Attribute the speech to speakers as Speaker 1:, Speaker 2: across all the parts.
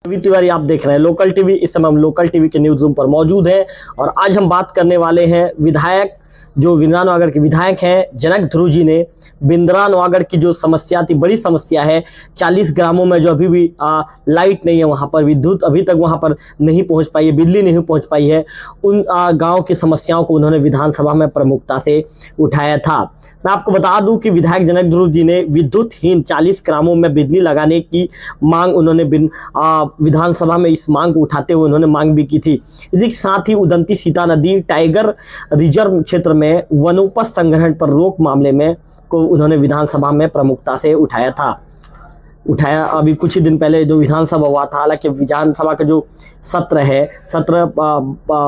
Speaker 1: रवि तिवारी आप देख रहे हैं लोकल टीवी। इस समय हम लोकल टीवी के न्यूज रूम पर मौजूद हैं और आज हम बात करने वाले हैं विधायक जो बिंद्रा नवागढ़ के विधायक हैं जनक ध्रुव जी ने बिंद्रा नवागढ़ की जो समस्या थी, बड़ी समस्या है। 40 ग्रामों में जो अभी भी लाइट नहीं है, वहां पर विद्युत अभी तक वहां पर नहीं पहुंच पाई है, बिजली नहीं पहुंच पाई है। उन गांव की समस्याओं को उन्होंने विधानसभा में प्रमुखता से उठाया था। मैं आपको बता दूं कि विधायक जनक ध्रुव जी ने विद्युतहीन 40 ग्रामों में बिजली लगाने की मांग उन्होंने विधानसभा में इस मांग को उठाते हुए उन्होंने मांग भी की थी। इसी के साथ ही उदंती सीता नदी टाइगर रिजर्व क्षेत्र में वनोपज संग्रहण पर रोक मामले में को उन्होंने विधानसभा में प्रमुखता से उठाया। अभी कुछ ही दिन पहले जो विधानसभा हुआ था, हालांकि विधानसभा का जो सत्र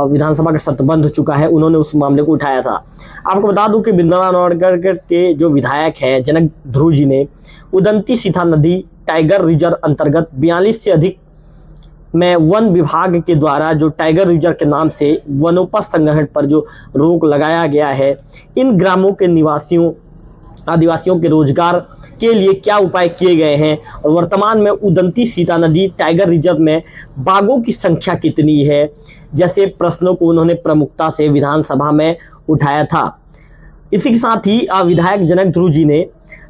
Speaker 1: विधानसभा का सत्र बंद हो चुका है, उन्होंने उस मामले को उठाया था। आपको बता दूं कि बिंद्रा नवागढ़ के जो विधायक हैं जनक ध्रुव जी ने उदंती सीता नदी टाइगर रिजर्व अंतर्गत 42 से अधिक में वन विभाग के द्वारा जो टाइगर रिजर्व के नाम से वनोपज संग्रहण पर जो रोक लगाया गया है, इन ग्रामों के आदिवासियों के रोजगार के लिए क्या उपाय किए गए हैं और वर्तमान में उदंती सीता नदी टाइगर रिजर्व में बाघों की संख्या कितनी है, जैसे प्रश्नों को उन्होंने प्रमुखता से विधानसभा में उठाया था। इसी के साथ ही विधायक जनक ध्रुव जी ने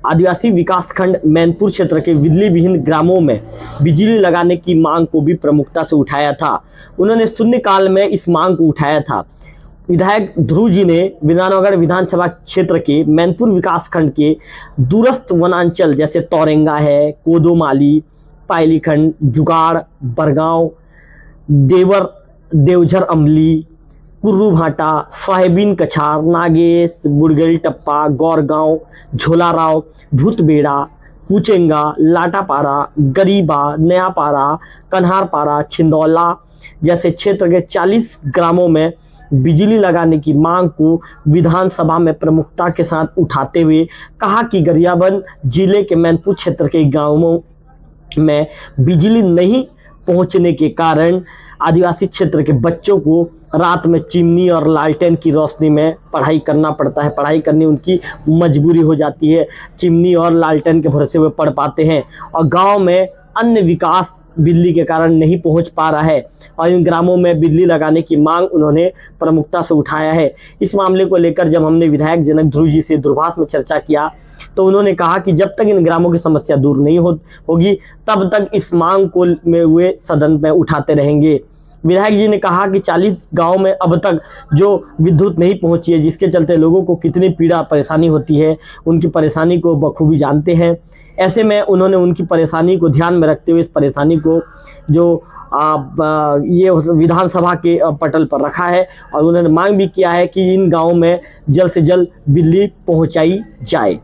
Speaker 1: आदिवासी विकासखंड मैनपुर क्षेत्र के बिजली विहीन ग्रामों में बिजली लगाने की मांग को भी प्रमुखता से उठाया था। उन्होंने शून्यकाल में इस मांग को उठाया था। विधायक ध्रुव जी ने बिंद्रा नवागढ़ विधानसभा क्षेत्र के मैनपुर विकासखंड के दूरस्थ वनांचल जैसे तौरेंगा है, कोदोमाली, पायलीखंड, जुगाड़, बरगांव, देवझर अमली, कुर्रू भाटा, साहेबीन कछार, नागेश, बुड़गल टप्पा, गौरगांव, झोलाराव, भूतबेड़ा, कुचेंगा, लाटापारा, गरीबा, नयापारा, कन्हारपारा, छिंदौला जैसे क्षेत्र के 40 ग्रामों में बिजली लगाने की मांग को विधानसभा में प्रमुखता के साथ उठाते हुए कहा कि गरियाबंद जिले के मैनपुर क्षेत्र के गांवों में बिजली नहीं पहुंचने के कारण आदिवासी क्षेत्र के बच्चों को रात में चिमनी और लालटेन की रोशनी में पढ़ाई करना पड़ता है। पढ़ाई करनी उनकी मजबूरी हो जाती है, चिमनी और लालटेन के भरोसे हुए पढ़ पाते हैं और गांव में अन्य विकास बिजली के कारण नहीं पहुंच पा रहा है और इन ग्रामों में बिजली लगाने की मांग उन्होंने प्रमुखता से उठाया है। इस मामले को लेकर जब हमने विधायक जनक ध्रुव जी से दूरभाष में चर्चा किया तो उन्होंने कहा कि जब तक इन ग्रामों की समस्या दूर नहीं होगी तब तक इस मांग को में हुए सदन में उठाते रहेंगे। विधायक जी ने कहा कि 40 गांव में अब तक जो विद्युत नहीं पहुंची है, जिसके चलते लोगों को कितनी पीड़ा परेशानी होती है, उनकी परेशानी को बखूबी जानते हैं। ऐसे में उन्होंने उनकी परेशानी को ध्यान में रखते हुए इस परेशानी को जो ये विधानसभा के पटल पर रखा है और उन्होंने मांग भी किया है कि इन गाँवों में जल्द से जल्द बिजली पहुँचाई जाए।